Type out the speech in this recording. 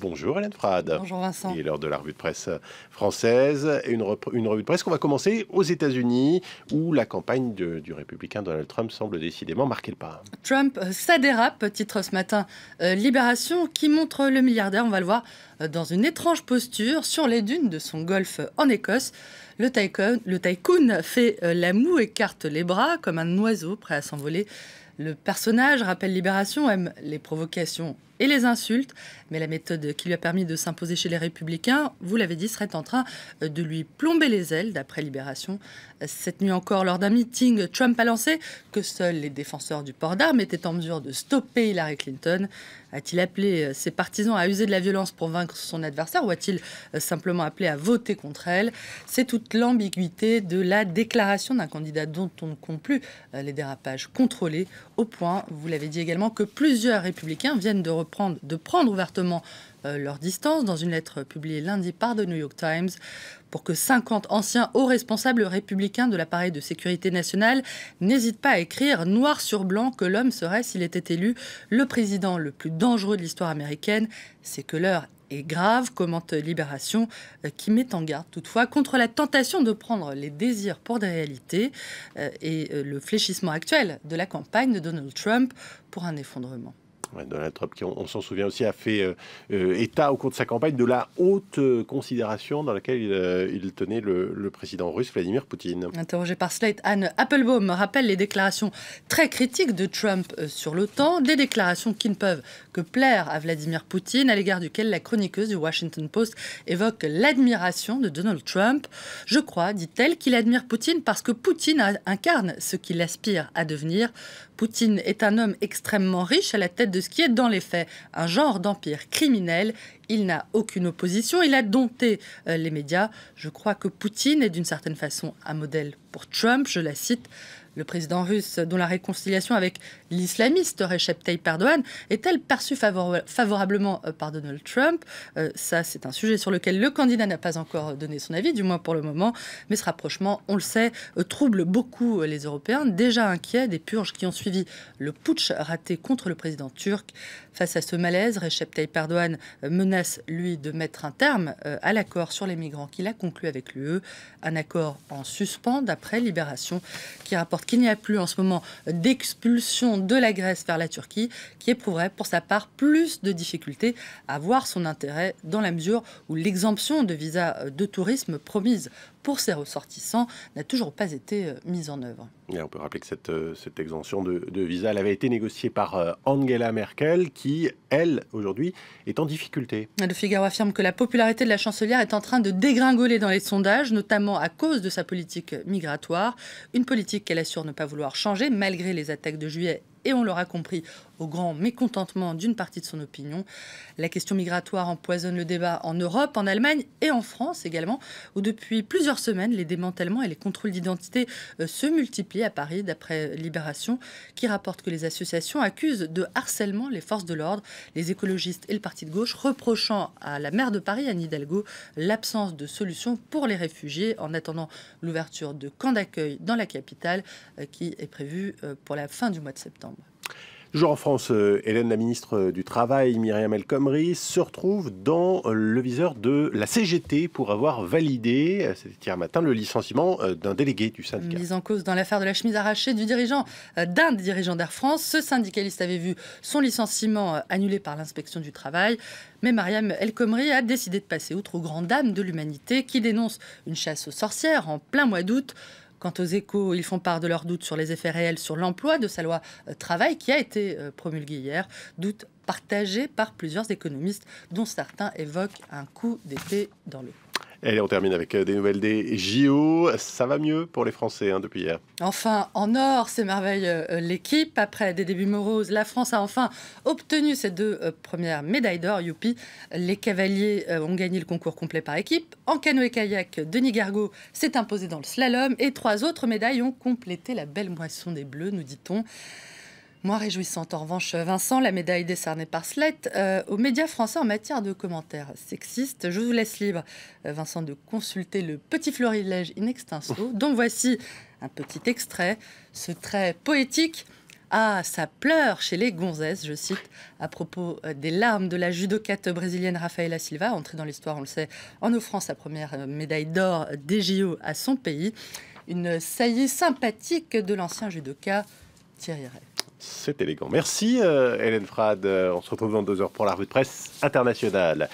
Bonjour Hélène Frade. Bonjour Vincent. Il est l'heure de la revue de presse française. Une revue de presse qu'on va commencer aux États-Unis, où la campagne du républicain Donald Trump semble décidément marquer le pas. Trump, ça dérape, titre ce matin Libération, qui montre le milliardaire, on va le voir, dans une étrange posture sur les dunes de son golfe en Écosse. Le tycoon fait la moue, écarte les bras comme un oiseau prêt à s'envoler. Le personnage, rappelle Libération, aime les provocations et les insultes, mais la méthode qui lui a permis de s'imposer chez les Républicains, vous l'avez dit, serait en train de lui plomber les ailes, d'après Libération. Cette nuit encore, lors d'un meeting, Trump a lancé que seuls les défenseurs du port d'armes étaient en mesure de stopper Hillary Clinton. A-t-il appelé ses partisans à user de la violence pour vaincre son adversaire, ou a-t-il simplement appelé à voter contre elle? C'est toute l'ambiguïté de la déclaration d'un candidat dont on ne compte plus les dérapages contrôlés, au point, vous l'avez dit également, que plusieurs républicains viennent de prendre ouvertement leur distance dans une lettre publiée lundi par The New York Times pour que 50 anciens hauts responsables républicains de l'appareil de sécurité nationale n'hésitent pas à écrire noir sur blanc que l'homme serait, s'il était élu, le président le plus dangereux de l'histoire américaine. C'est que l'heure est grave, commente Libération, qui met en garde toutefois contre la tentation de prendre les désirs pour des réalités et le fléchissement actuel de la campagne de Donald Trump pour un effondrement. Ouais, Donald Trump, qui, on s'en souvient aussi, a fait état au cours de sa campagne de la haute considération dans laquelle il tenait le président russe Vladimir Poutine. Interrogé par Slate, Anne Applebaum rappelle les déclarations très critiques de Trump sur l'OTAN, des déclarations qui ne peuvent que plaire à Vladimir Poutine, à l'égard duquel la chroniqueuse du Washington Post évoque l'admiration de Donald Trump. Je crois, dit-elle, qu'il admire Poutine parce que Poutine incarne ce qu'il aspire à devenir. Poutine est un homme extrêmement riche à la tête de ce qui est dans les faits un genre d'empire criminel. Il n'a aucune opposition, il a dompté les médias. Je crois que Poutine est d'une certaine façon un modèle pour Trump, je la cite. Le président russe, dont la réconciliation avec l'islamiste Recep Tayyip Erdogan est-elle perçue favorablement par Donald Trump? Ça, c'est un sujet sur lequel le candidat n'a pas encore donné son avis, du moins pour le moment. Mais ce rapprochement, on le sait, trouble beaucoup les Européens, déjà inquiets des purges qui ont suivi le putsch raté contre le président turc. Face à ce malaise, Recep Tayyip Erdogan menace, lui, de mettre un terme à l'accord sur les migrants qu'il a conclu avec l'UE. Un accord en suspens, d'après Libération, qui rapporte qu'il n'y a plus en ce moment d'expulsion de la Grèce vers la Turquie, qui éprouverait pour sa part plus de difficultés à voir son intérêt dans la mesure où l'exemption de visa de tourisme promise pour ses ressortissants n'a toujours pas été mise en œuvre. Et on peut rappeler que cette exemption de visa elle avait été négociée par Angela Merkel, qui, elle, aujourd'hui, est en difficulté. Le Figaro affirme que la popularité de la chancelière est en train de dégringoler dans les sondages, notamment à cause de sa politique migratoire. Une politique qu'elle assure ne pas vouloir changer, malgré les attaques de juillet et, on l'aura compris, au grand mécontentement d'une partie de son opinion. La question migratoire empoisonne le débat en Europe, en Allemagne et en France également, où depuis plusieurs semaines, les démantèlements et les contrôles d'identité se multiplient à Paris, d'après Libération, qui rapporte que les associations accusent de harcèlement les forces de l'ordre, les écologistes et le parti de gauche, reprochant à la maire de Paris, Anne Hidalgo, l'absence de solution pour les réfugiés, en attendant l'ouverture de camps d'accueil dans la capitale, qui est prévue pour la fin du mois de septembre. Toujours en France, Hélène, la ministre du Travail, Myriam El Khomri, se retrouve dans le viseur de la CGT pour avoir validé, c'était hier matin, le licenciement d'un délégué du syndicat. Mise en cause dans l'affaire de la chemise arrachée d'un dirigeant d'Air France. Ce syndicaliste avait vu son licenciement annulé par l'inspection du travail. Mais Myriam El Khomri a décidé de passer outre aux grandes dames de l'humanité qui dénoncent une chasse aux sorcières en plein mois d'août. Quant aux Échos, ils font part de leurs doutes sur les effets réels sur l'emploi de sa loi travail qui a été promulguée hier. Doutes partagés par plusieurs économistes, dont certains évoquent un coup d'épée dans l'eau. Et on termine avec des nouvelles des JO. Ça va mieux pour les Français depuis hier. Enfin, en or, s'émerveille l'équipe. Après des débuts moroses, la France a enfin obtenu ses deux premières médailles d'or. Youpi. Les cavaliers ont gagné le concours complet par équipe. En canoë-kayak, Denis Gargaud s'est imposé dans le slalom. Et 3 autres médailles ont complété la belle moisson des Bleus, nous dit-on. Moins réjouissante, en revanche, Vincent, la médaille décernée par Slate aux médias français en matière de commentaires sexistes. Je vous laisse libre, Vincent, de consulter le petit florilège in extenso, dont voici un petit extrait. Ce trait poétique Ah, ça pleure chez les gonzesses, je cite, à propos des larmes de la judokate brésilienne Rafaela Silva, entrée dans l'histoire, on le sait, en offrant sa première médaille d'or des JO à son pays. Une saillie sympathique de l'ancien judoka Thierry Rey. C'est élégant. Merci Hélène Frade. On se retrouve dans 2 heures pour la revue de presse internationale.